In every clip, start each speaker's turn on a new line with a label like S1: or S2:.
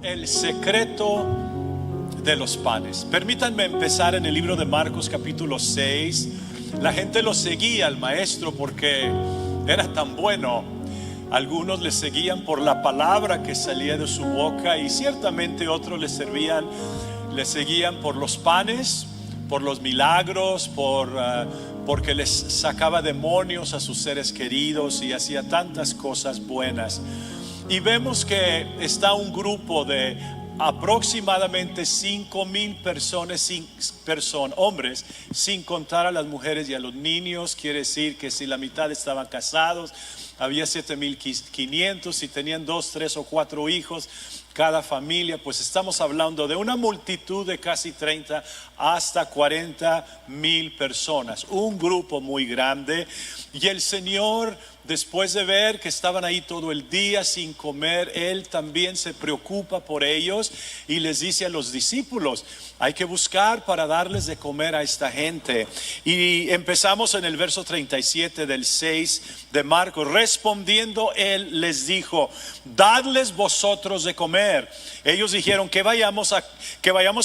S1: El secreto de los panes. Permítanme empezar en el libro de Marcos capítulo 6. La gente lo seguía al maestro porque era tan bueno. Algunos le seguían por la palabra que salía de su boca, y ciertamente otros le seguían por los panes, por los milagros, porque les sacaba demonios a sus seres queridos y hacía tantas cosas buenas. Y vemos que está un grupo de aproximadamente 5,000 hombres, sin contar a las mujeres y a los niños. Quiere decir que si la mitad estaban casados, había 7,500. Si tenían 2, 3 o 4 hijos cada familia, pues estamos hablando de una multitud de casi 30 hasta 40,000 personas, un grupo muy grande. Y el Señor, después de ver que estaban ahí todo el día sin comer, Él también se preocupa por ellos y les dice a los discípulos: hay que buscar para darles de comer a esta gente. Y empezamos en el verso 37 del 6 de Marcos. Respondiendo Él les dijo: dadles vosotros de comer. Ellos dijeron: que vayamos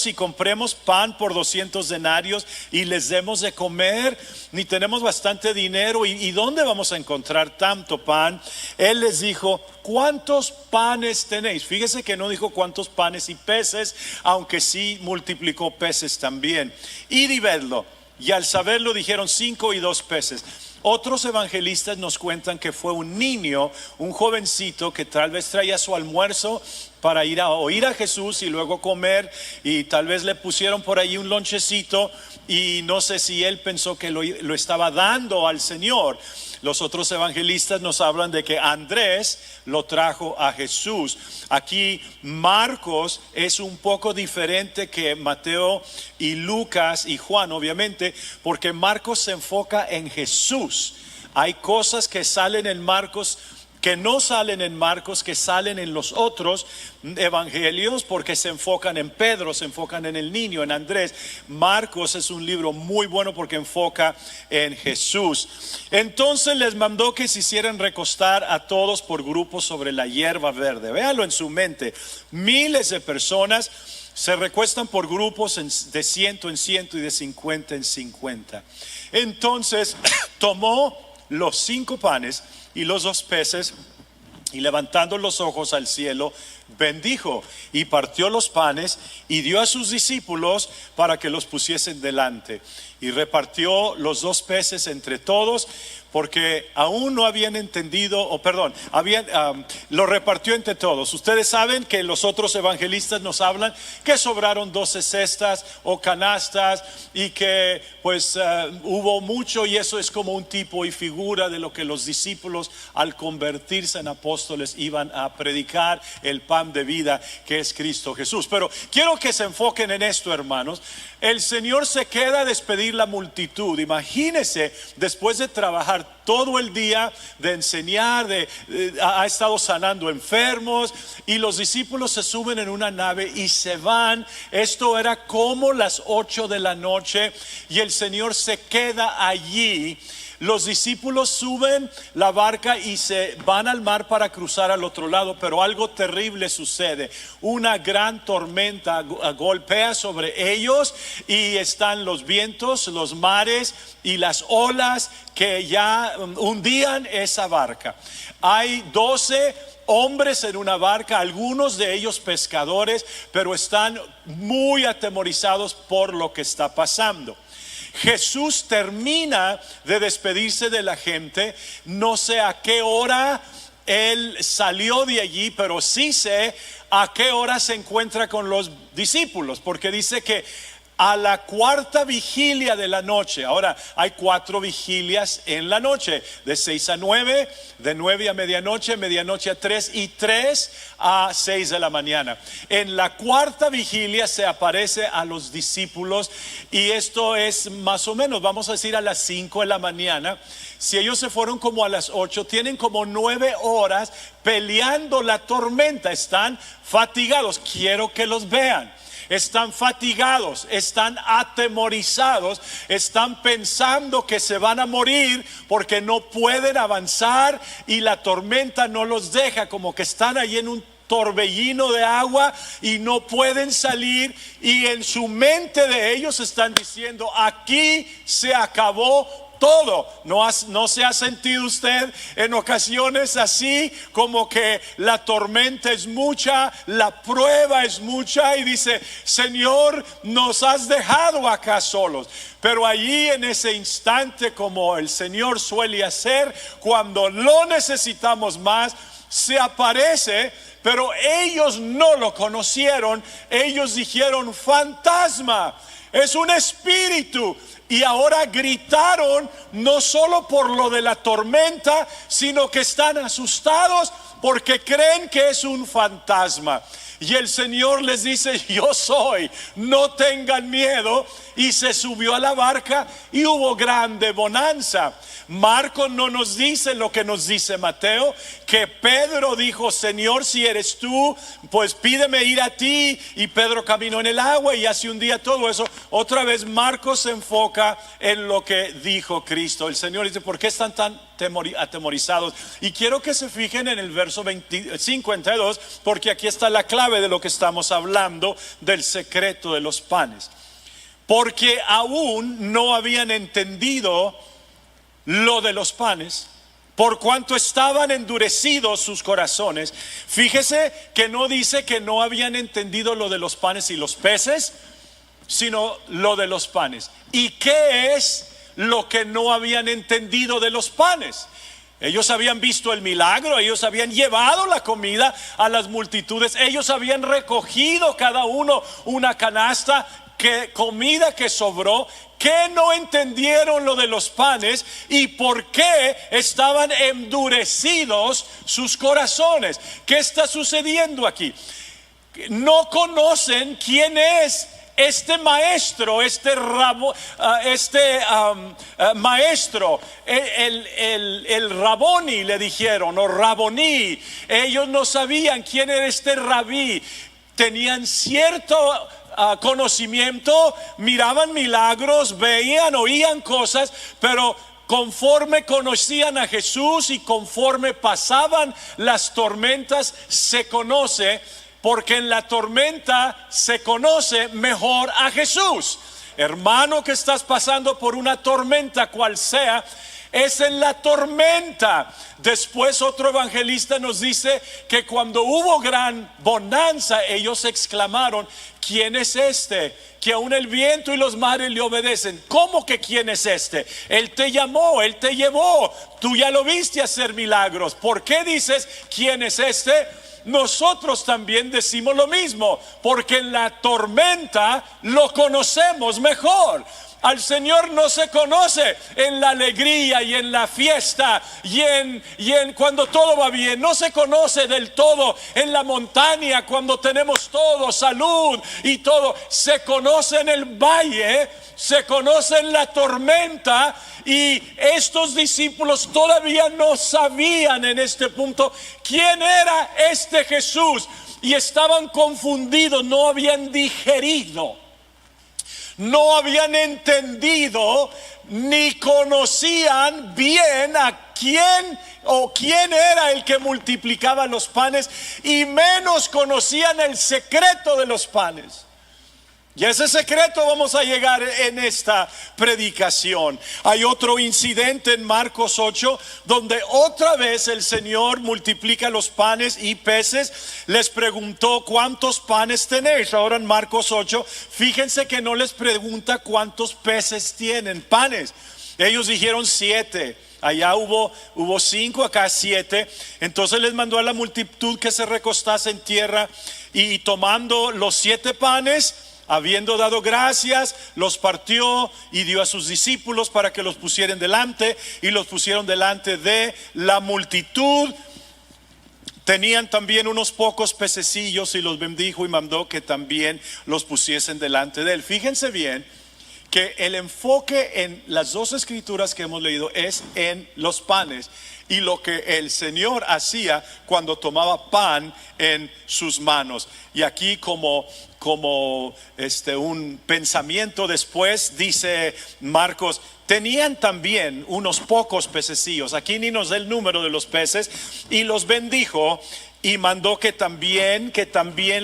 S1: y compremos pan por 200 denarios y les demos de comer. Ni tenemos bastante dinero, y ¿dónde vamos a encontrar tanto pan? Él les dijo: ¿cuántos panes tenéis? Fíjese que no dijo cuántos panes y peces, aunque sí multiplicó peces también. Id y vedlo. Y al saberlo dijeron: 5 y 2 peces. Otros evangelistas nos cuentan que fue un niño, un jovencito, que tal vez traía su almuerzo para ir a oír a Jesús y luego comer, y tal vez le pusieron por ahí un lonchecito, y no sé si él pensó que lo estaba dando al Señor. Los otros evangelistas nos hablan de que Andrés lo trajo a Jesús. Aquí Marcos es un poco diferente que Mateo y Lucas y Juan, obviamente, porque Marcos se enfoca en Jesús. Hay cosas que salen en Marcos que no salen en Marcos, que salen en los otros evangelios, porque se enfocan en Pedro, se enfocan en el niño, en Andrés. Marcos es un libro muy bueno porque enfoca en Jesús. Entonces les mandó que se hicieran recostar a todos por grupos sobre la hierba verde. Véanlo en su mente. Miles de personas se recuestan por grupos de 100 en 100 y de 50 en 50. Entonces tomó los 5 panes y los 2 peces, y levantando los ojos al cielo, bendijo y partió los panes y dio a sus discípulos para que los pusiesen delante, y repartió los 2 peces entre todos, porque aún no habían entendido, lo repartió entre todos. Ustedes saben que los otros evangelistas nos hablan que sobraron 12 cestas o canastas, y que pues hubo mucho, y eso es como un tipo y figura de lo que los discípulos, al convertirse en apóstoles, iban a predicar: el pan de vida que es Cristo Jesús. Pero quiero que se enfoquen en esto, hermanos. El Señor se queda a despedir la multitud. Imagínense, después de trabajar todo el día, de enseñar, ha estado sanando enfermos, y los discípulos se suben en una nave y se van. Esto era como las 8 de la noche, y el Señor se queda allí. Los discípulos suben la barca y se van al mar para cruzar al otro lado, pero algo terrible sucede. Una gran tormenta golpea sobre ellos, y están los vientos, los mares y las olas que ya hundían esa barca. Hay 12 hombres en una barca, algunos de ellos pescadores, pero están muy atemorizados por lo que está pasando. Jesús termina de despedirse de la gente. No sé a qué hora Él salió de allí, pero sí sé a qué hora se encuentra con los discípulos, porque dice que a la 4ª vigilia de la noche. Ahora hay 4 vigilias en la noche: de 6 a 9, de 9 a medianoche, medianoche a 3 y 3 a 6 de la mañana. En la 4ª vigilia se aparece a los discípulos, y esto es más o menos, vamos a decir, a las 5 de la mañana. Si ellos se fueron como a las 8, tienen como 9 horas peleando la tormenta. Están fatigados. Quiero que los vean. Están fatigados, están atemorizados, están pensando que se van a morir porque no pueden avanzar y la tormenta no los deja, como que están ahí en un torbellino de agua y no pueden salir, y en su mente de ellos están diciendo: aquí se acabó todo. ¿No se ha sentido usted en ocasiones así, como que la tormenta es mucha, la prueba es mucha, y dice: Señor, nos has dejado acá solos? Pero allí, en ese instante, como el Señor suele hacer cuando lo necesitamos más, se aparece. Pero ellos no lo conocieron. Ellos dijeron: fantasma, es un espíritu. Y ahora gritaron, no solo por lo de la tormenta, sino que están asustados porque creen que es un fantasma. Y el Señor les dice: yo soy, no tengan miedo. Y se subió a la barca y hubo grande bonanza. Marcos no nos dice lo que nos dice Mateo, que Pedro dijo: Señor, si eres tú, pues pídeme ir a ti. Y Pedro caminó en el agua y hace un día todo eso. Otra vez Marcos se enfoca en lo que dijo Cristo. El Señor dice: ¿por qué están tan atemorizados? Y quiero que se fijen en el verso 52, porque aquí está la clave de lo que estamos hablando, del secreto de los panes. Porque aún no habían entendido lo de los panes, por cuanto estaban endurecidos sus corazones. Fíjese que no dice que no habían entendido lo de los panes y los peces, sino lo de los panes. ¿Y qué es lo que no habían entendido de los panes? Ellos habían visto el milagro, ellos habían llevado la comida a las multitudes, ellos habían recogido cada uno una canasta, comida que sobró. ¿Qué no entendieron lo de los panes y por qué estaban endurecidos sus corazones? ¿Qué está sucediendo aquí? No conocen quién es este maestro, maestro, el Raboni le dijeron, o Raboní. Ellos no sabían quién era este rabí. Tenían cierto conocimiento, miraban milagros, veían, oían cosas, pero conforme conocían a Jesús y conforme pasaban las tormentas, se conoce, porque en la tormenta se conoce mejor a Jesús. Hermano, que estás pasando por una tormenta, cual sea, es en la tormenta. Después otro evangelista nos dice que cuando hubo gran bonanza, ellos exclamaron: ¿quién es este? Que aún el viento y los mares le obedecen. ¿Cómo que quién es este? Él te llamó, Él te llevó, tú ya lo viste hacer milagros. ¿Por qué dices quién es este? Nosotros también decimos lo mismo, porque en la tormenta lo conocemos mejor. Al Señor no se conoce en la alegría y en la fiesta y en cuando todo va bien. No se conoce del todo en la montaña cuando tenemos todo, salud y todo. Se conoce en el valle, se conoce en la tormenta. Y estos discípulos todavía no sabían en este punto quién era este Jesús, y estaban confundidos, no habían digerido, no habían entendido, ni conocían bien a quién o quién era el que multiplicaba los panes, y menos conocían el secreto de los panes. Y a ese secreto vamos a llegar en esta predicación. Hay otro incidente en Marcos 8, donde otra vez el Señor multiplica los panes y peces. Les preguntó: ¿cuántos panes tenéis? Ahora en Marcos 8, fíjense que no les pregunta cuántos peces tienen, panes. Ellos dijeron 7. Allá hubo 5, acá 7. Entonces les mandó a la multitud que se recostase en tierra, y tomando los 7 panes, habiendo dado gracias, los partió y dio a sus discípulos para que los pusieran delante, y los pusieron delante de la multitud. Tenían también unos pocos pececillos, y los bendijo y mandó que también los pusiesen delante de él. Fíjense bien que el enfoque en las dos escrituras que hemos leído es en los panes y lo que el Señor hacía cuando tomaba pan en sus manos. Y aquí como un pensamiento después, dice Marcos: tenían también unos pocos pececillos. Aquí ni nos da el número de los peces. Y los bendijo y mandó que también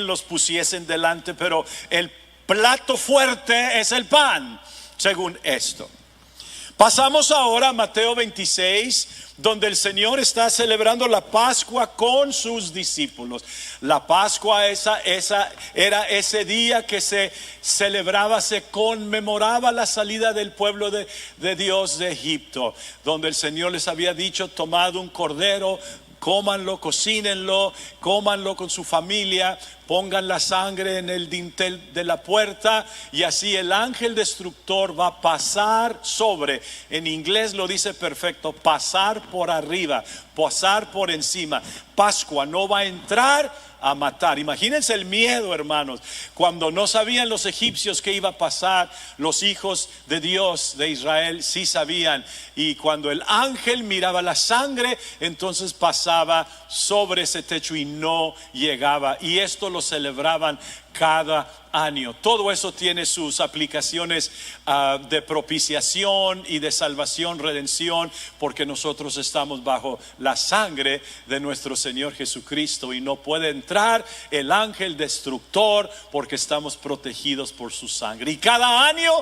S1: los pusiesen delante, pero el plato fuerte es el pan, según esto. Pasamos ahora a Mateo 26, donde el Señor está celebrando la Pascua con sus discípulos. La Pascua era ese día que se celebraba, se conmemoraba la salida del pueblo de Dios de Egipto, donde el Señor les había dicho: tomad un cordero, cómanlo, cocínenlo, cómanlo con su familia, pongan la sangre en el dintel de la puerta, y así el ángel destructor va a pasar sobre, en inglés lo dice perfecto, pasar por arriba, pasar por encima. Pascua no va a entrar a matar. Imagínense el miedo, hermanos, cuando no sabían los egipcios qué iba a pasar. Los hijos de Dios de Israel sí sabían, y cuando el ángel miraba la sangre, entonces pasaba sobre ese techo y no llegaba. Y esto lo celebraban cada año. Todo eso tiene sus aplicaciones de propiciación y de salvación, redención, porque nosotros estamos bajo la sangre de nuestro Señor Jesucristo, y no puede entrar el ángel destructor porque estamos protegidos por su sangre. Y cada año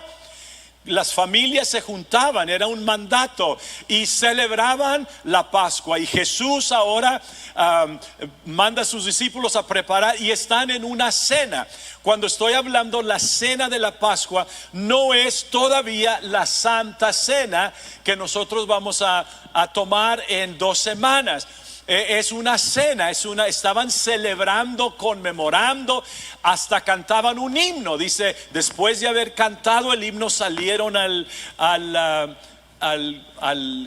S1: las familias se juntaban, era un mandato, y celebraban la Pascua. Y Jesús ahora manda a sus discípulos a preparar, y están en una cena. Cuando estoy hablando la cena de la Pascua, no es todavía la Santa Cena que nosotros vamos a tomar en 2 semanas. Es una cena, estaban celebrando, conmemorando, hasta cantaban un himno. Dice, después de haber cantado el himno, salieron al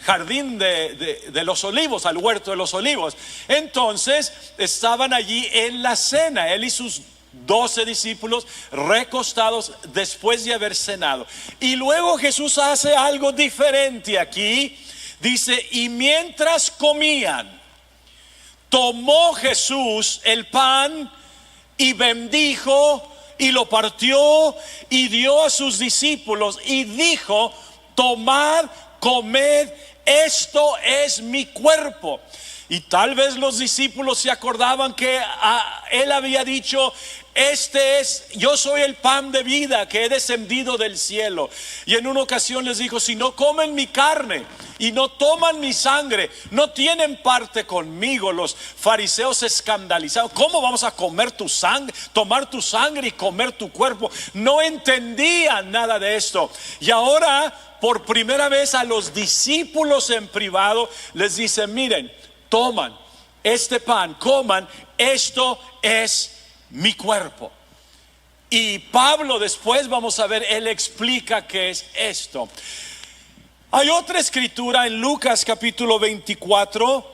S1: jardín de los olivos, al huerto de los olivos. Entonces estaban allí en la cena, él y sus 12 discípulos recostados después de haber cenado. Y luego Jesús hace algo diferente aquí. Dice, y mientras comían, tomó Jesús el pan y bendijo y lo partió y dio a sus discípulos y dijo: tomad, comed, esto es mi cuerpo. Y tal vez los discípulos se acordaban que él había dicho: yo soy el pan de vida que he descendido del cielo. Y en una ocasión les dijo: si no comen mi carne y no toman mi sangre, no tienen parte conmigo. Los fariseos se escandalizaron: ¿cómo vamos a comer tu sangre, tomar tu sangre y comer tu cuerpo? No entendían nada de esto. Y ahora, por primera vez, a los discípulos en privado les dice: miren, toman este pan, coman, esto es mi cuerpo. Y Pablo, después vamos a ver, él explica qué es esto. Hay otra escritura en Lucas capítulo 24.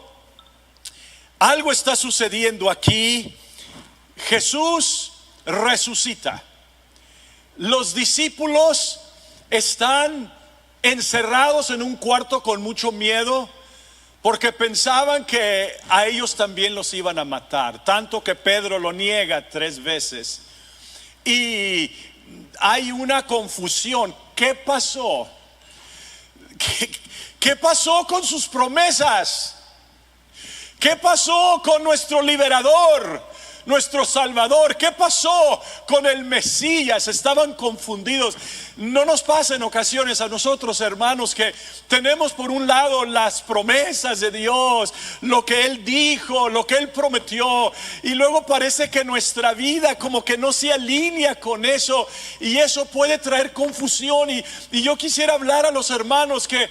S1: Algo está sucediendo aquí. Jesús resucita. Los discípulos están encerrados en un cuarto con mucho miedo, porque pensaban que a ellos también los iban a matar, tanto que Pedro lo niega 3 veces. Y hay una confusión. ¿Qué pasó? ¿Qué pasó con sus promesas? ¿Qué pasó con nuestro liberador, nuestro Salvador? ¿Qué pasó con el Mesías? Estaban confundidos. No nos pasa en ocasiones a nosotros, hermanos, que tenemos por un lado las promesas de Dios, lo que Él dijo, lo que Él prometió, y luego parece que nuestra vida como que no se alinea con eso, y eso puede traer confusión. Y yo quisiera hablar a los hermanos que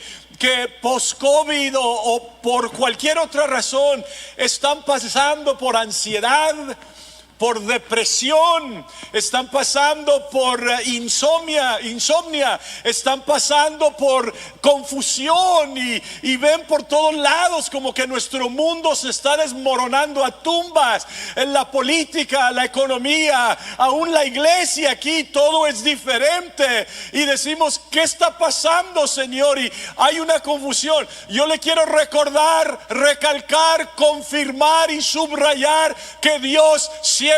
S1: post-COVID o por cualquier otra razón están pasando por ansiedad, por depresión, están pasando por insomnia, están pasando por confusión, y ven por todos lados como que nuestro mundo se está desmoronando a tumbas. En la política, la economía, aún la iglesia, aquí todo es diferente, y decimos: ¿qué está pasando, Señor? Y hay una confusión. Yo le quiero recordar, recalcar, confirmar y subrayar que Dios siempre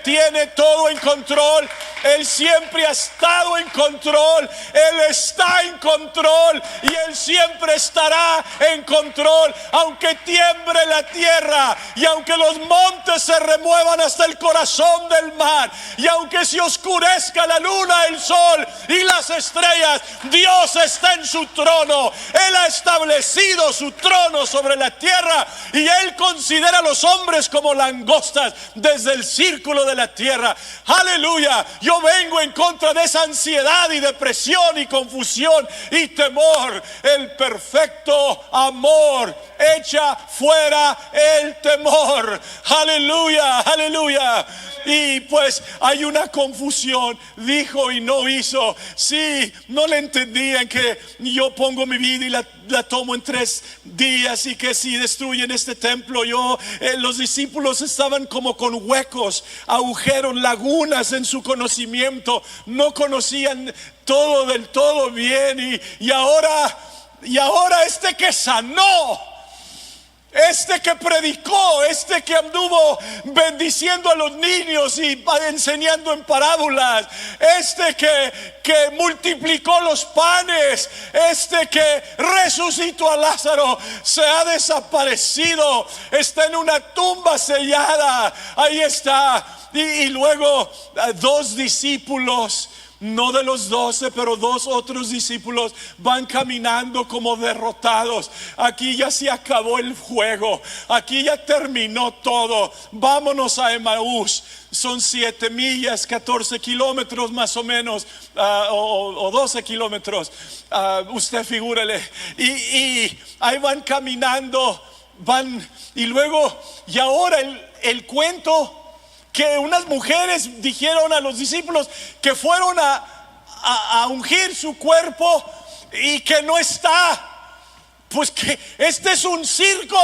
S1: tiene todo en control. Él siempre ha estado en control. Él está en control y Él siempre estará en control. Aunque tiemble la tierra y aunque los montes se remuevan hasta el corazón del mar y aunque se oscurezca la luna, el sol y las estrellas, Dios está en su trono. Él ha establecido su trono sobre la tierra y Él considera a los hombres como langostas desde el círculo de la tierra. Aleluya. Yo vengo en contra de esa ansiedad y depresión y confusión y temor. El perfecto amor echa fuera el temor. Aleluya, aleluya. Y pues hay una confusión, dijo y no hizo. Sí, no le entendían que yo pongo mi vida y la tomo en 3 días y que si destruyen este templo, los discípulos estaban como con huecos, agujeros, lagunas en su conocimiento. No conocían todo del todo bien y ahora este que sanó, este que predicó, este que anduvo bendiciendo a los niños y enseñando en parábolas, este que multiplicó los panes, este que resucitó a Lázaro, se ha desaparecido, está en una tumba sellada. Ahí está. Y luego 2 discípulos, no de los 12, pero 2 otros discípulos van caminando como derrotados. Aquí ya se acabó el juego, aquí ya terminó todo. Vámonos a Emaús. Son 7 millas, 14 kilómetros más o menos, o 12 kilómetros. Usted figúrele. Y ahí van caminando, y luego, y ahora el cuento que unas mujeres dijeron a los discípulos que fueron a ungir su cuerpo y que no está. Pues que este es un circo.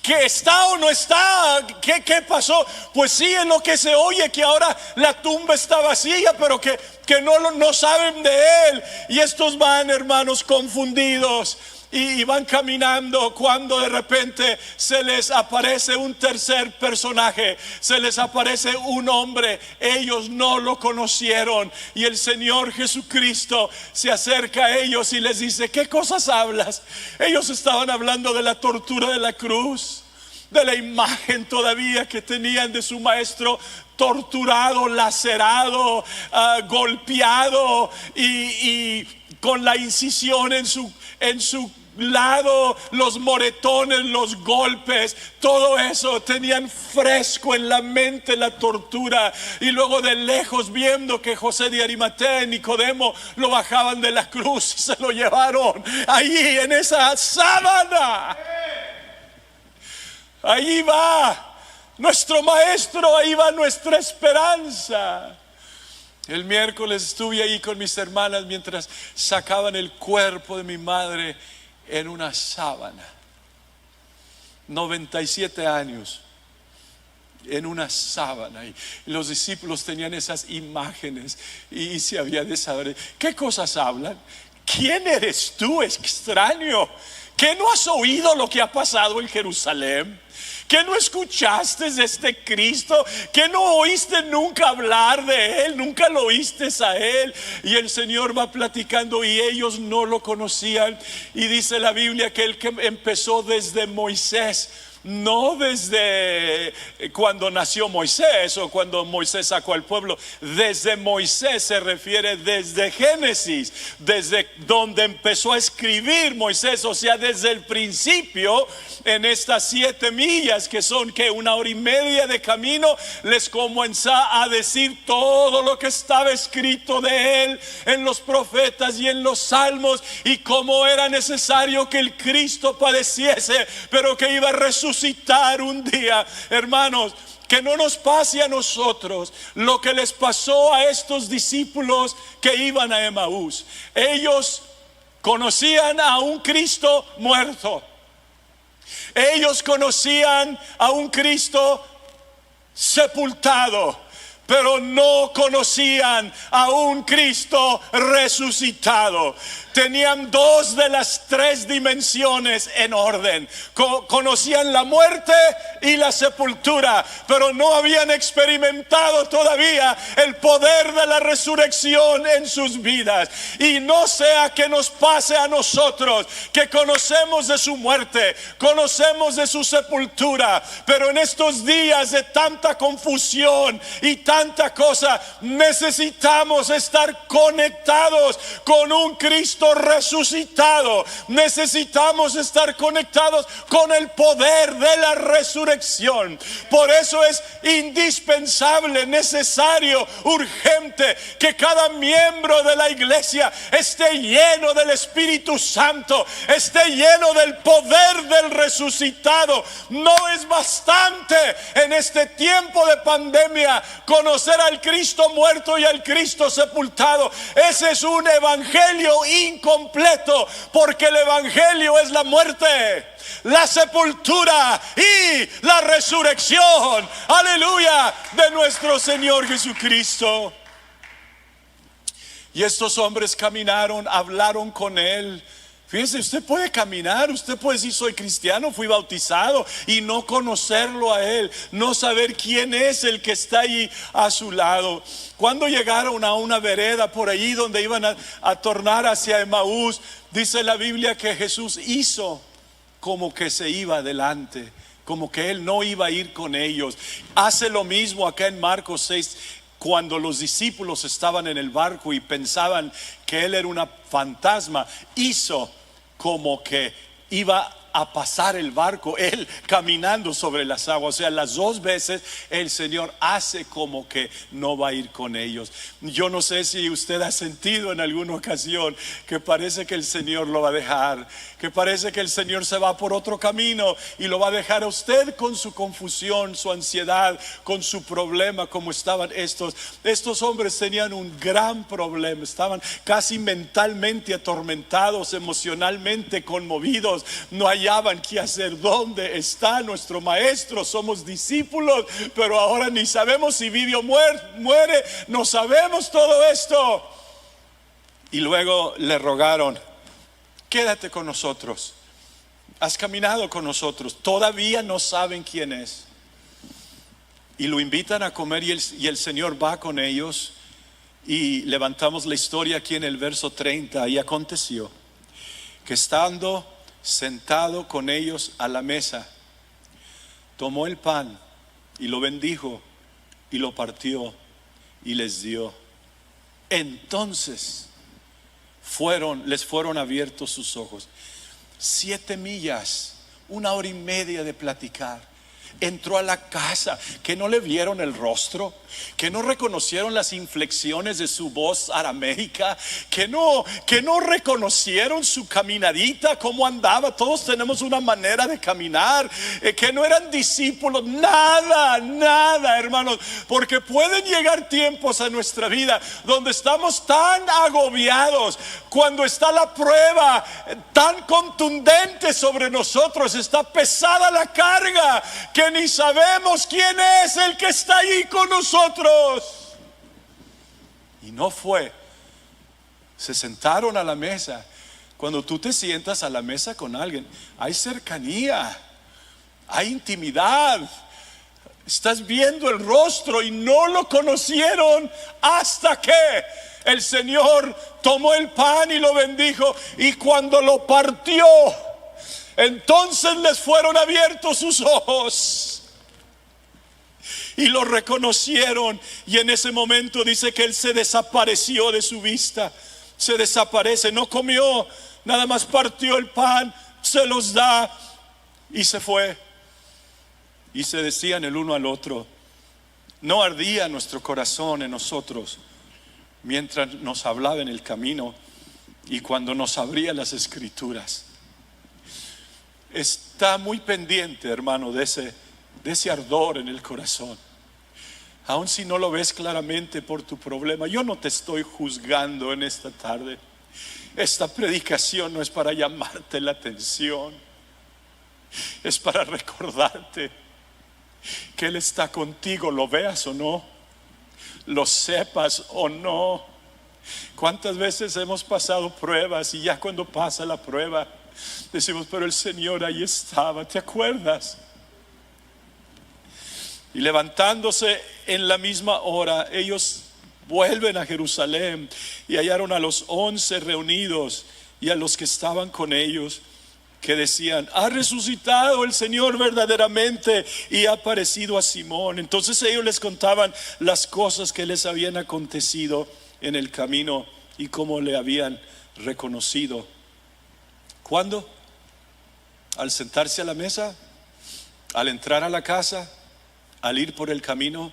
S1: ¿Que está o no está? ¿Qué pasó? Pues sí, es lo que se oye, que ahora la tumba está vacía, pero que no saben de él. Y estos van, hermanos, confundidos. Y van caminando cuando de repente se les aparece un tercer personaje, se les aparece un hombre. Ellos no lo conocieron y el Señor Jesucristo se acerca a ellos y les dice: ¿qué cosas hablas? Ellos estaban hablando de la tortura de la cruz, de la imagen todavía que tenían de su maestro torturado, lacerado, golpeado y con la incisión en su lado, los moretones, los golpes, todo eso tenían fresco en la mente la tortura. Y luego de lejos, viendo que José de Arimatea y Nicodemo lo bajaban de la cruz y se lo llevaron ahí en esa sábana. Ahí va nuestro maestro, ahí va nuestra esperanza. El miércoles estuve ahí con mis hermanas mientras sacaban el cuerpo de mi madre en una sábana. 97 años en una sábana, y los discípulos tenían esas imágenes y se había de saber qué cosas hablan. ¿Quién eres tú, extraño? ¿Que no has oído lo que ha pasado en Jerusalén? ¿Que no escuchaste de este Cristo? ¿Que no oíste nunca hablar de Él? ¿Nunca lo oíste a Él? Y el Señor va platicando y ellos no lo conocían. Y dice la Biblia que Él que empezó desde Moisés, no desde cuando nació Moisés o cuando Moisés sacó al pueblo. Desde Moisés se refiere desde Génesis, desde donde empezó a escribir Moisés, o sea, desde el principio. En estas 7 millas que son que 1 hora y media de camino, les comenzó a decir todo lo que estaba escrito de él en los profetas y en los salmos, y cómo era necesario que el Cristo padeciese, pero que iba a resucitar un día. Hermanos, que no nos pase a nosotros lo que les pasó a estos discípulos que iban a Emaús. Ellos conocían a un Cristo muerto. Ellos conocían a un Cristo sepultado, pero no conocían a un Cristo resucitado. Tenían dos de las tres dimensiones en orden. Conocían la muerte y la sepultura, pero no habían experimentado todavía el poder de la resurrección en sus vidas. Y no sea que nos pase a nosotros, que conocemos de su muerte, conocemos de su sepultura, pero en estos días de tanta confusión y tanta cosa, necesitamos estar conectados con un Cristo resucitado. Necesitamos estar conectados con el poder de la resurrección. Por eso es indispensable, necesario, urgente que cada miembro de la iglesia esté lleno del Espíritu Santo, esté lleno del poder del resucitado. No es bastante en este tiempo de pandemia conocer al Cristo muerto y al Cristo sepultado. Ese es un evangelio incompleto, porque el evangelio es la muerte, la sepultura y la resurrección, aleluya, de nuestro Señor Jesucristo. Y estos hombres caminaron, hablaron con él. Fíjense, usted puede caminar, usted puede decir soy cristiano, fui bautizado, y no conocerlo a él, no saber quién es el que está ahí a su lado. Cuando llegaron a una vereda por allí donde iban a tornar hacia Emaús, dice la Biblia que Jesús hizo como que se iba adelante, como que él no iba a ir con ellos. Hace lo mismo acá en Marcos 6. Cuando los discípulos estaban en el barco y pensaban que él era una fantasma, hizo como que iba a pasar el barco, él caminando sobre las aguas. O sea, las dos veces el Señor hace como que no va a ir con ellos. Yo no sé si usted ha sentido en alguna ocasión que parece que el Señor lo va a dejar, que parece que el Señor se va por otro camino y lo va a dejar a usted con su confusión, su ansiedad, con su problema, como estaban estos hombres. Tenían un gran problema, estaban casi mentalmente atormentados, emocionalmente conmovidos, no hallaban qué hacer. ¿Dónde está nuestro maestro? Somos discípulos, pero ahora ni sabemos si vive o muere, no sabemos todo esto. Y luego le rogaron: quédate con nosotros, has caminado con nosotros, todavía no saben quién es. Y lo invitan a comer, y el Señor va con ellos. Y levantamos la historia aquí en el verso 30. Y aconteció que estando sentado con ellos a la mesa, tomó el pan y lo bendijo y lo partió y les dio. Entonces les fueron abiertos sus ojos. 7 millas, 1 hora y media de platicar. Entró a la casa, que no le vieron el rostro, que no reconocieron las inflexiones de su voz arameica, que no reconocieron su caminadita, cómo andaba. Todos tenemos una manera de caminar, que no eran discípulos, nada, hermanos, porque pueden llegar tiempos a nuestra vida donde estamos tan agobiados, cuando está la prueba tan contundente sobre nosotros, está pesada la carga, que ni sabemos quién es el que está ahí con nosotros. Y no fue. Se sentaron a la mesa. Cuando tú te sientas a la mesa con alguien, hay cercanía, hay intimidad. Estás viendo el rostro, y no lo conocieron hasta que el Señor tomó el pan y lo bendijo, y cuando lo partió, entonces les fueron abiertos sus ojos y lo reconocieron. Y en ese momento dice que él se desapareció de su vista. Se desaparece, no comió, nada más partió el pan, se los da y se fue. Y se decían el uno al otro: ¿no ardía nuestro corazón en nosotros mientras nos hablaba en el camino y cuando nos abría las escrituras? Está muy pendiente, hermano, de ese ardor en el corazón. Aun si no lo ves claramente por tu problema, yo no te estoy juzgando en esta tarde. Esta predicación no es para llamarte la atención, es para recordarte que Él está contigo, lo veas o no. lo sepas o no. ¿Cuántas veces hemos pasado pruebas y ya cuando pasa la prueba decimos, pero el Señor ahí estaba, ¿te acuerdas? Y levantándose en la misma hora, ellos vuelven a Jerusalén y hallaron a los 11 reunidos y a los que estaban con ellos, que decían, ha resucitado el Señor verdaderamente y ha aparecido a Simón. Entonces ellos les contaban las cosas que les habían acontecido en el camino y cómo le habían reconocido. ¿Cuándo? Al sentarse a la mesa, al entrar a la casa, al ir por el camino,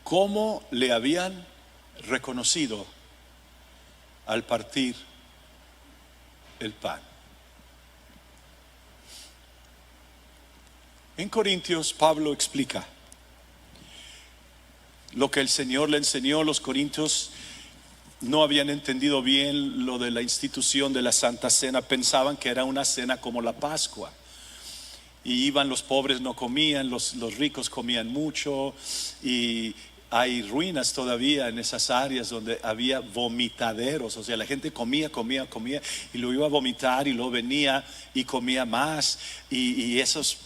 S1: cómo le habían reconocido al partir el pan. En Corintios, Pablo explica lo que el Señor le enseñó. Los corintios no habían entendido bien lo de la institución de la Santa Cena. Pensaban que era una cena como la Pascua. Y iban, los pobres no comían, los ricos comían mucho. Y hay ruinas todavía en esas áreas donde había vomitaderos. O sea, la gente comía y lo iba a vomitar y luego venía y comía más. Y esos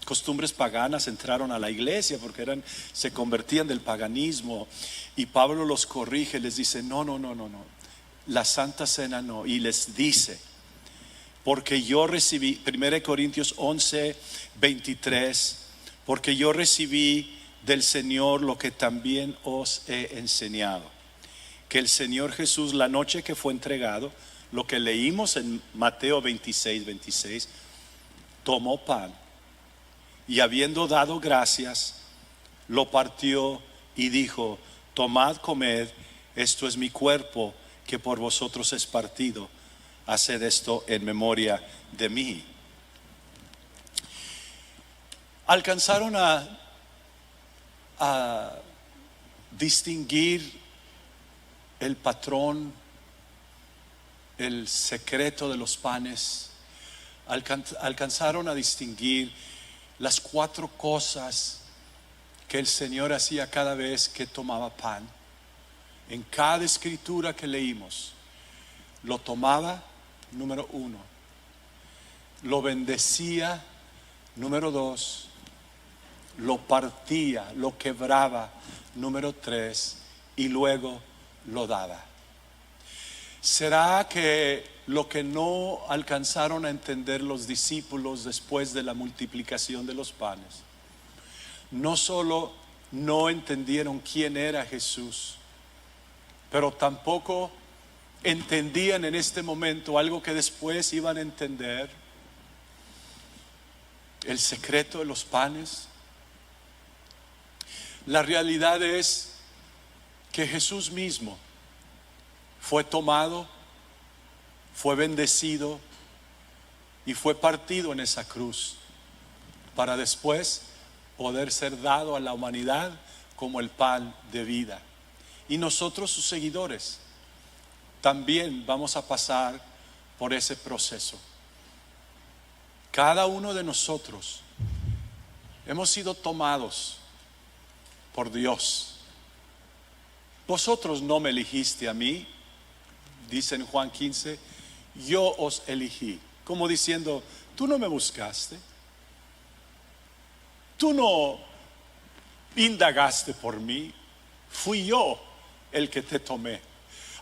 S1: costumbres paganas entraron a la iglesia porque se convertían del paganismo. Y Pablo los corrige, les dice, no, la Santa Cena no. Y les dice, porque yo recibí, 1 Corintios 11, 23, porque yo recibí del Señor lo que también os he enseñado, que el Señor Jesús, la noche que fue entregado, lo que leímos en Mateo 26, 26, tomó pan y habiendo dado gracias, lo partió y dijo, tomad, comed, esto es mi cuerpo que por vosotros es partido, haced esto en memoria de mí. Alcanzaron a distinguir el patrón, el secreto de los panes. Alcanzaron a distinguir las 4 cosas que el Señor hacía cada vez que tomaba pan. En cada escritura que leímos, lo tomaba, número 1, lo bendecía, número 2, lo partía, lo quebraba, número 3, y luego lo daba. ¿Será que lo que no alcanzaron a entender los discípulos después de la multiplicación de los panes, no solo no entendieron quién era Jesús, pero tampoco entendían en este momento algo que después iban a entender? El secreto de los panes. La realidad es que Jesús mismo fue tomado, fue bendecido y fue partido en esa cruz para después poder ser dado a la humanidad como el pan de vida. Y nosotros, sus seguidores, también vamos a pasar por ese proceso. Cada uno de nosotros hemos sido tomados por Dios. Vosotros no me elegiste a mí, dice en Juan 15, yo os elegí. Como diciendo, tú no me buscaste, tú no indagaste por mí, fui yo el que te tomé.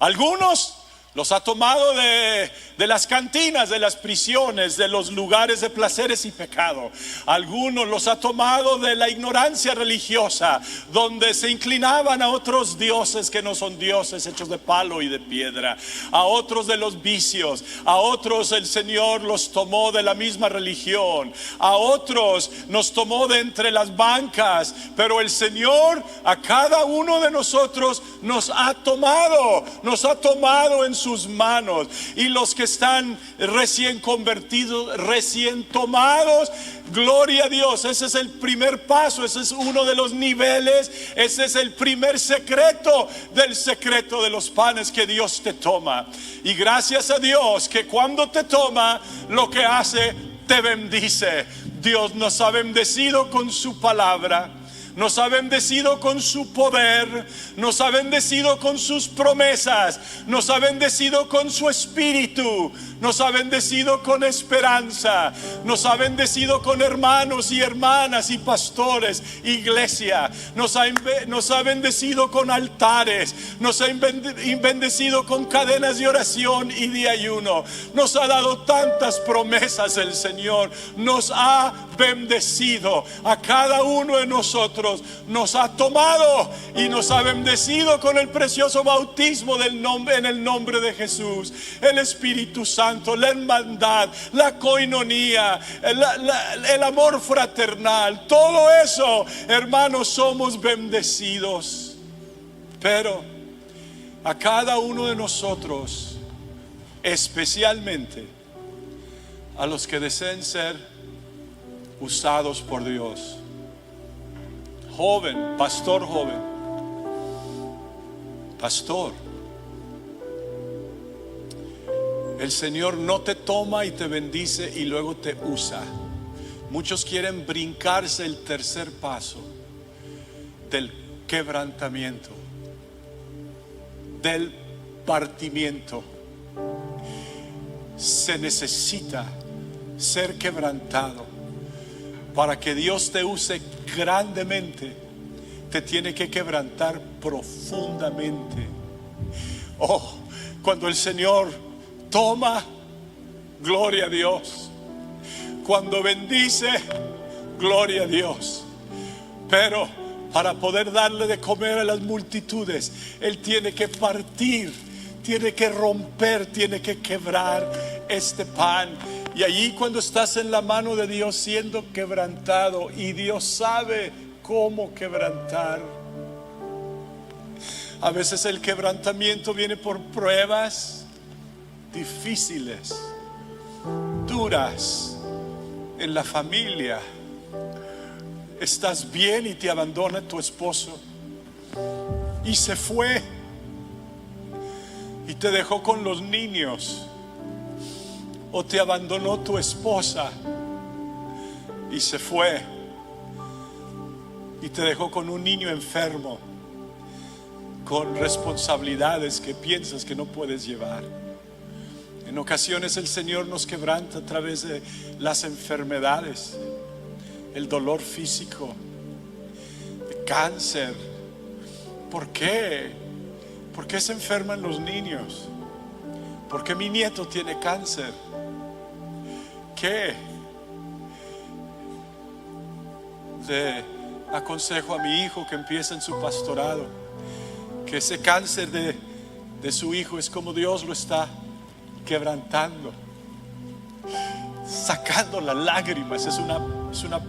S1: Algunos los ha tomado de las cantinas, de las prisiones, de los lugares de placeres y pecado. Algunos los ha tomado de la ignorancia religiosa, donde se inclinaban a otros dioses que no son dioses, hechos de palo y de piedra. A otros de los vicios. A otros el Señor los tomó de la misma religión. A otros nos tomó de entre las bancas. Pero el Señor a cada uno de nosotros nos ha tomado en sus manos. Y los que están recién convertidos, recién tomados, gloria a Dios, ese es el primer paso, ese es uno de los niveles, ese es el primer secreto del secreto de los panes, que Dios te toma. Y gracias a Dios que cuando te toma, lo que hace, te bendice. Dios nos ha bendecido con su palabra. nos ha bendecido con su poder, nos ha bendecido con sus promesas, nos ha bendecido con su espíritu, nos ha bendecido con esperanza, nos ha bendecido con hermanos y hermanas y pastores, iglesia, nos ha bendecido con altares, nos ha bendecido con cadenas de oración y de ayuno, nos ha dado tantas promesas el Señor, nos ha bendecido a cada uno de nosotros, nos ha tomado y nos ha bendecido con el precioso bautismo en el nombre de Jesús, el Espíritu Santo, la hermandad, la coinonía, el amor fraternal, todo eso, hermanos, somos bendecidos. Pero a cada uno de nosotros, especialmente a los que deseen ser usados por Dios, joven, pastor joven, pastor, el Señor no te toma y te bendice y luego te usa. Muchos quieren brincarse el tercer paso del quebrantamiento, del partimiento. Se necesita ser quebrantado para que Dios te use grandemente. Te tiene que quebrantar profundamente. Oh, cuando el Señor toma, gloria a Dios. Cuando bendice, gloria a Dios. Pero para poder darle de comer a las multitudes, Él tiene que partir, tiene que romper, tiene que quebrar este pan. Y allí, cuando estás en la mano de Dios siendo quebrantado, y Dios sabe cómo quebrantar. A veces el quebrantamiento viene por pruebas difíciles, duras en la familia. Estás bien y te abandona tu esposo y se fue y te dejó con los niños. O te abandonó tu esposa y se fue y te dejó con un niño enfermo, con responsabilidades que piensas que no puedes llevar. En ocasiones el Señor nos quebranta a través de las enfermedades, el dolor físico, el cáncer. ¿Por qué? ¿Por qué se enferman los niños? ¿Por qué mi nieto tiene cáncer? ¿Qué? Le aconsejo a mi hijo que empieza en su pastorado que ese cáncer de su hijo es como Dios lo está quebrantando, sacando las lágrimas. Es una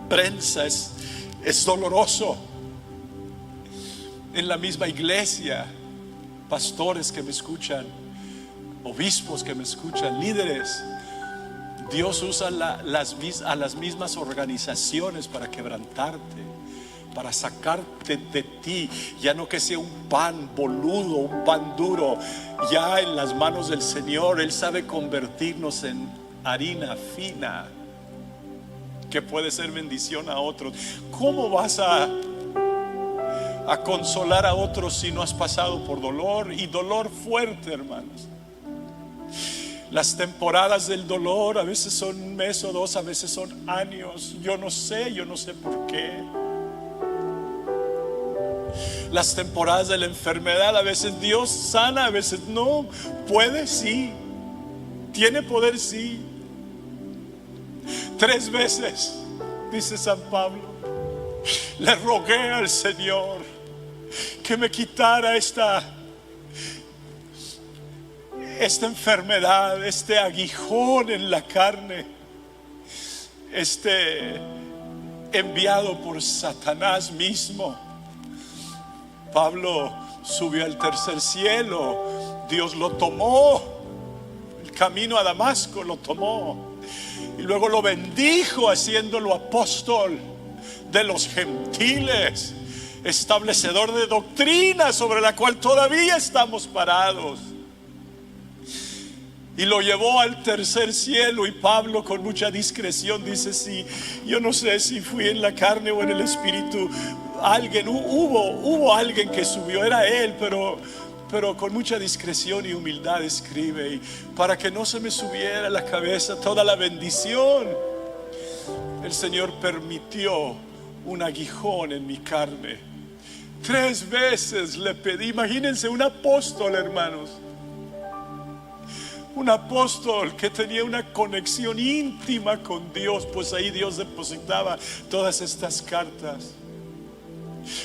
S1: prensa, es doloroso. En la misma iglesia, pastores que me escuchan, obispos que me escuchan, líderes, Dios usa a las mismas organizaciones para quebrantarte, para sacarte de ti. Ya no que sea un pan boludo, un pan duro. Ya en las manos del Señor Él sabe convertirnos en harina fina que puede ser bendición a otros. ¿Cómo vas a consolar a otros si no has pasado por dolor, y dolor fuerte, hermanos? Las temporadas del dolor a veces son un mes o dos, a veces son años. Yo no sé por qué. Las temporadas de la enfermedad, a veces Dios sana, a veces no. Puede, sí. Tiene poder, sí. 3 veces, dice San Pablo, le rogué al Señor que me quitara esta enfermedad, este aguijón en la carne, enviado por Satanás mismo. Pablo subió al tercer cielo, Dios lo tomó, el camino a Damasco lo tomó y luego lo bendijo haciéndolo apóstol de los gentiles, establecedor de doctrina sobre la cual todavía estamos parados. y lo llevó al tercer cielo. Y Pablo con mucha discreción dice: sí, yo no sé si fui en la carne o en el espíritu. Hubo alguien que subió, era él, pero con mucha discreción y humildad escribe: y para que no se me subiera a la cabeza toda la bendición, el Señor permitió un aguijón en mi carne. 3 veces le pedí. Imagínense, un apóstol, hermanos, un apóstol que tenía una conexión íntima con Dios, pues ahí Dios depositaba todas estas cartas.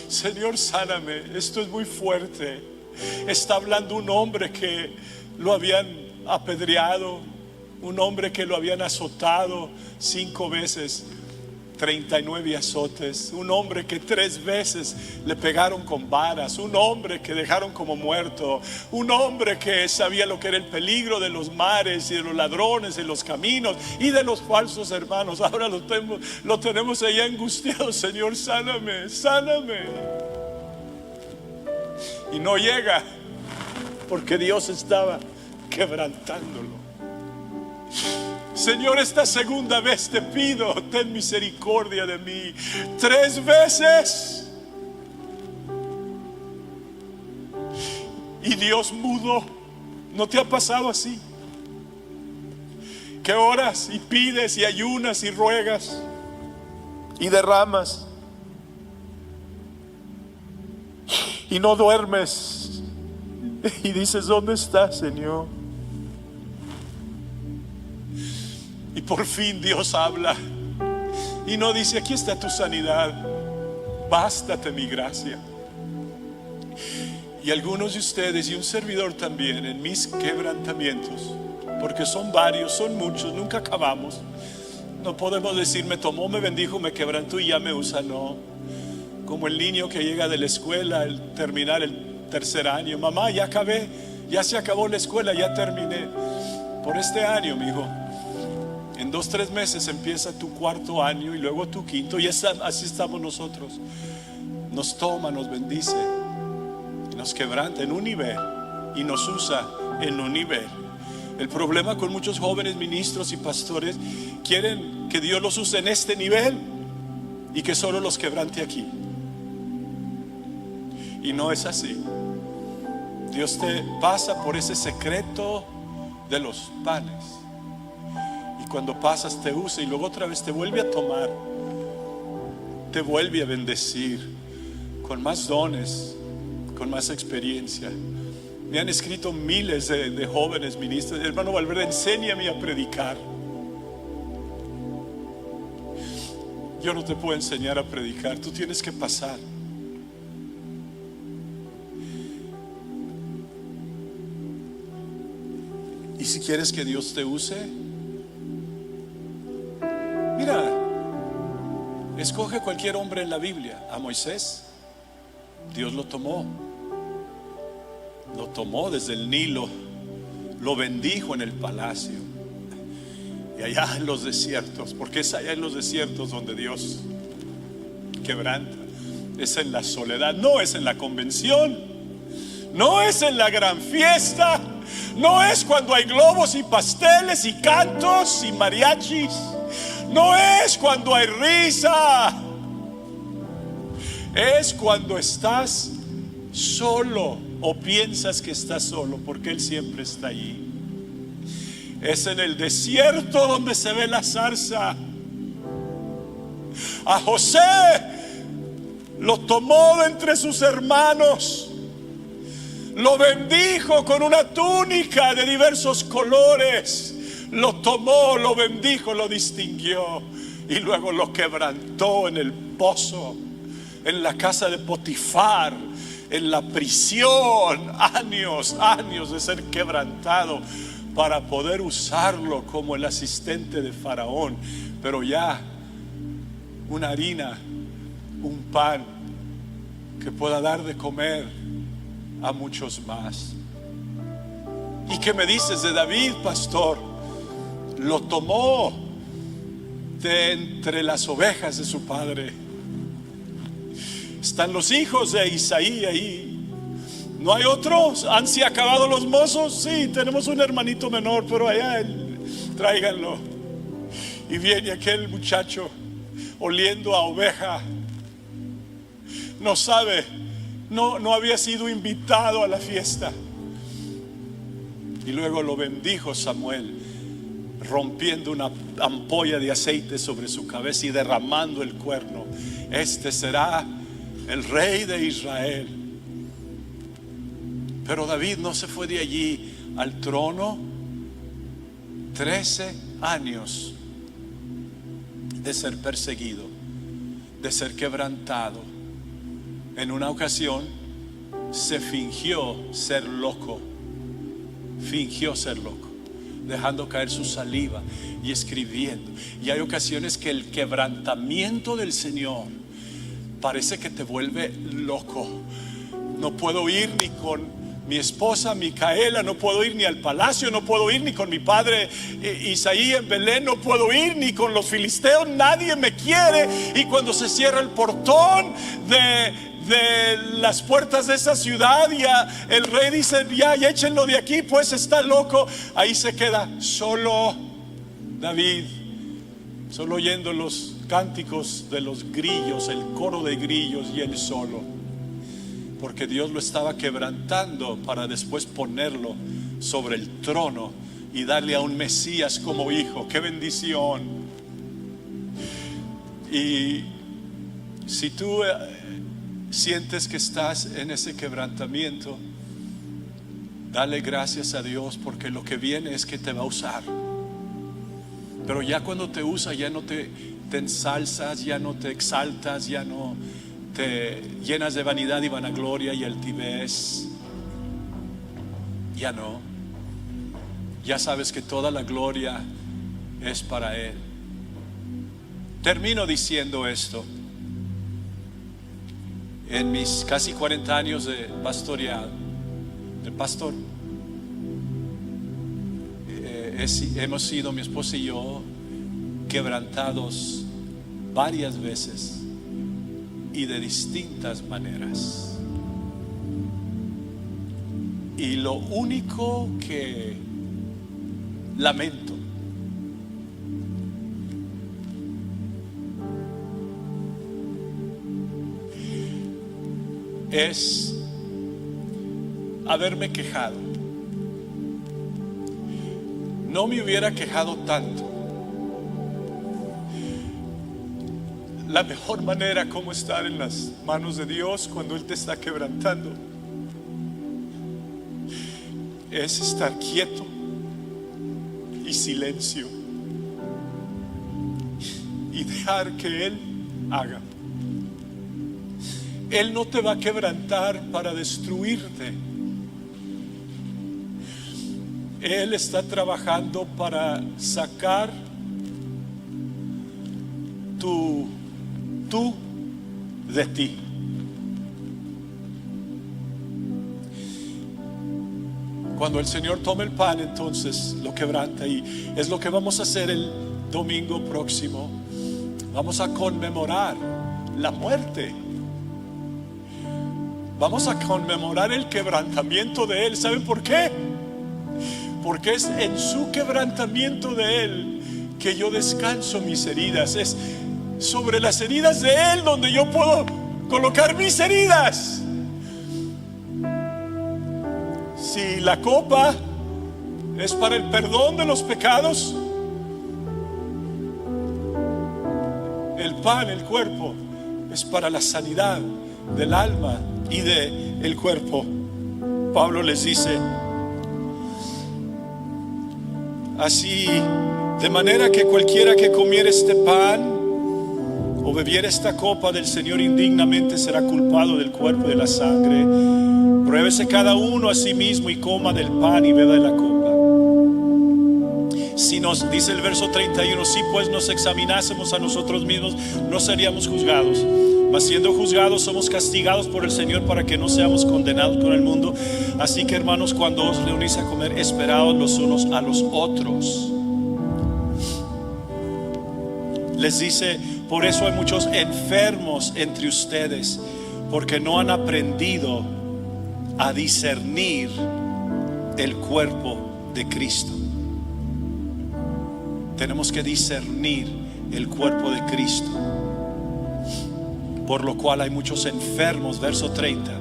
S1: Señor, sáname, esto es muy fuerte. Está hablando un hombre que lo habían apedreado, un hombre que lo habían azotado 5 veces, 39 azotes, un hombre que 3 veces le pegaron con varas, un hombre que dejaron como muerto, un hombre que sabía lo que era el peligro de los mares y de los ladrones en los caminos y de los falsos hermanos. Ahora lo tenemos ahí angustiado. Señor, sáname, sáname. Y no llega, porque Dios estaba quebrantándolo. Señor, esta segunda vez te pido, ten misericordia de mí. 3 veces. Y Dios mudó. ¿No te ha pasado así? Que oras y pides y ayunas y ruegas y derramas y no duermes y dices: ¿dónde estás, Señor? Y por fin Dios habla y no dice: aquí está tu sanidad, bástate mi gracia. Y algunos de ustedes y un servidor también, en mis quebrantamientos, porque son varios, son muchos, nunca acabamos. No podemos decir: me tomó, me bendijo, me quebrantó y ya me usa. No, como el niño que llega de la escuela al terminar el 3er año: mamá, ya acabé, ya se acabó la escuela, ya terminé por este año, mi hijo. En 2-3 meses empieza tu 4.º año y luego tu 5.º, y así estamos nosotros. Nos toma, nos bendice, nos quebranta en un nivel y nos usa en un nivel. El problema con muchos jóvenes ministros y pastores: quieren que Dios los use en este nivel y que solo los quebrante aquí. Y no es así. Dios te pasa por ese secreto de los panes, y cuando pasas te usa y luego otra vez te vuelve a tomar, te vuelve a bendecir con más dones, con más experiencia. Me han escrito miles de jóvenes ministros: hermano Valverde, enséñame a predicar. Yo no te puedo enseñar a predicar, tú tienes que pasar. Y si quieres que Dios te use, mira, escoge cualquier hombre en la Biblia. A Moisés, Dios lo tomó desde el Nilo, lo bendijo en el palacio, y allá en los desiertos, porque es allá en los desiertos donde Dios quebranta. Es en la soledad, no es en la convención, no es en la gran fiesta, no es cuando hay globos y pasteles y cantos y mariachis, no es cuando hay risa. Es cuando estás solo o piensas que estás solo, porque Él siempre está allí. Es en el desierto donde se ve la zarza. A José lo tomó de entre sus hermanos, lo bendijo con una túnica de diversos colores, lo tomó, lo bendijo, lo distinguió, y luego lo quebrantó en el pozo, en la casa de Potifar, en la prisión. Años de ser quebrantado para poder usarlo como el asistente de Faraón. Pero ya una harina, un pan que pueda dar de comer a muchos más. ¿Y qué me dices de David, pastor? Lo tomó de entre las ovejas de su padre. Están los hijos de Isaí ahí. ¿No hay otros? ¿Han se acabado los mozos? Sí, tenemos un hermanito menor, pero allá tráiganlo. Y viene aquel muchacho oliendo a oveja. No sabe, no había sido invitado a la fiesta. Y luego lo bendijo Samuel, rompiendo una ampolla de aceite sobre su cabeza y derramando el cuerno. Este será el rey de Israel. Pero David no se fue de allí al trono. 13 años de ser perseguido, de ser quebrantado. En una ocasión se fingió ser loco, dejando caer su saliva y escribiendo. Y hay ocasiones que el quebrantamiento del Señor parece que te vuelve loco. No puedo ir ni con mi esposa Micaela, no puedo ir ni al palacio, no puedo ir ni con mi padre Isaí en Belén, no puedo ir ni con los filisteos, nadie me quiere. Y cuando se cierra el portón de las puertas de esa ciudad, ya el rey dice: ya échenlo de aquí, pues está loco. Ahí se queda solo David, solo oyendo los cánticos de los grillos, el coro de grillos, y él solo, porque Dios lo estaba quebrantando para después ponerlo sobre el trono y darle a un Mesías como hijo. ¡Qué bendición! Y si tú sientes que estás en ese quebrantamiento, dale gracias a Dios, porque lo que viene es que te va a usar. Pero ya cuando te usa, ya no te ensalzas, ya no te exaltas, ya no te llenas de vanidad y vanagloria y altivez. Ya no. Ya sabes que toda la gloria es para Él. Termino diciendo esto. En mis casi 40 años de pastoreado, de pastor, hemos sido, mi esposa y yo, quebrantados varias veces y de distintas maneras. Y lo único que lamento es haberme quejado. No me hubiera quejado tanto. La mejor manera como estar en las manos de Dios cuando Él te está quebrantando es estar quieto y silencio y dejar que Él haga. Él no te va a quebrantar para destruirte. Él está trabajando para sacar tú de ti. Cuando el Señor tome el pan, entonces lo quebranta, y es lo que vamos a hacer el domingo próximo. Vamos a conmemorar la muerte. Vamos a conmemorar el quebrantamiento de Él. ¿Saben por qué? Porque es en su quebrantamiento de Él que yo descanso mis heridas. Es sobre las heridas de Él donde yo puedo colocar mis heridas. Si la copa es para el perdón de los pecados, el pan, el cuerpo, es para la sanidad del alma y del cuerpo. Pablo les dice así: de manera que cualquiera que comiera este pan o bebiera esta copa del Señor indignamente será culpado del cuerpo y de la sangre. Pruébese cada uno a sí mismo y coma del pan y beba de la copa. Si nos dice el verso 31, si pues nos examinásemos a nosotros mismos, no seríamos juzgados. Mas siendo juzgados, somos castigados por el Señor para que no seamos condenados con el mundo. Así que, hermanos, cuando os reunís a comer, esperaos los unos a los otros. Les dice: por eso hay muchos enfermos entre ustedes, porque no han aprendido a discernir el cuerpo de Cristo. Tenemos que discernir el cuerpo de Cristo, por lo cual hay muchos enfermos, verso 30,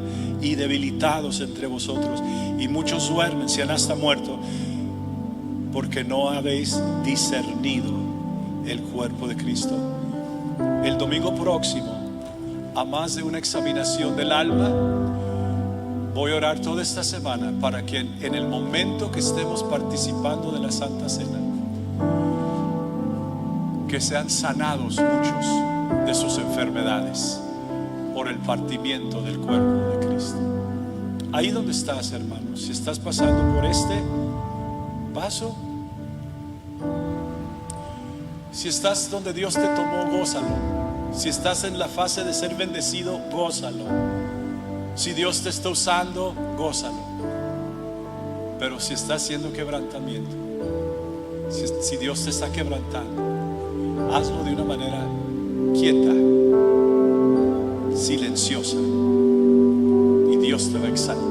S1: y debilitados entre vosotros, y muchos duermen, se han hasta muerto, porque no habéis discernido el cuerpo de Cristo. El domingo próximo, a más de una examinación del alma, voy a orar toda esta semana para que en el momento que estemos participando de la Santa Cena, que sean sanados muchos de sus enfermedades por el partimiento del cuerpo de Cristo. Ahí donde estás, hermano, si estás pasando por este paso, si estás donde Dios te tomó, gózalo. Si estás en la fase de ser bendecido, gózalo. Si Dios te está usando, gózalo. Pero si está haciendo quebrantamiento, si Dios te está quebrantando, hazlo de una manera quieta, silenciosa, y Dios te va a exaltar.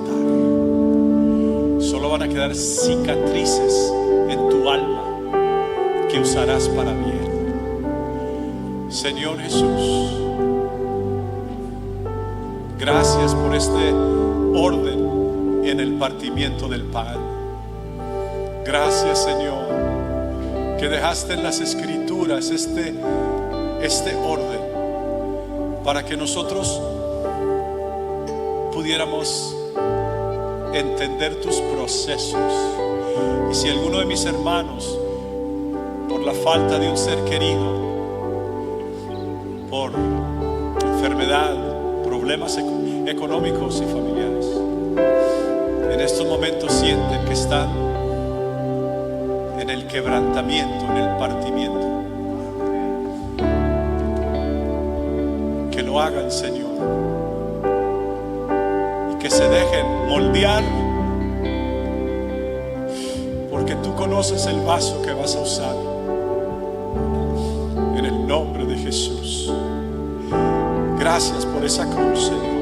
S1: Solo van a quedar cicatrices en tu alma que usarás para bien. Señor Jesús, gracias por este orden en el partimiento del pan. Gracias, Señor, que dejaste en las Escrituras este orden para que nosotros pudiéramos entender tus procesos. Y si alguno de mis hermanos, por la falta de un ser querido, por enfermedad, problemas económicos y familiares, en estos momentos sienten que están en el quebrantamiento, en el partimiento, que lo hagan, Señor, y que se dejen moldear, porque tú conoces el vaso que vas a usar. En el nombre de Jesús, gracias por esa cruz, Señor.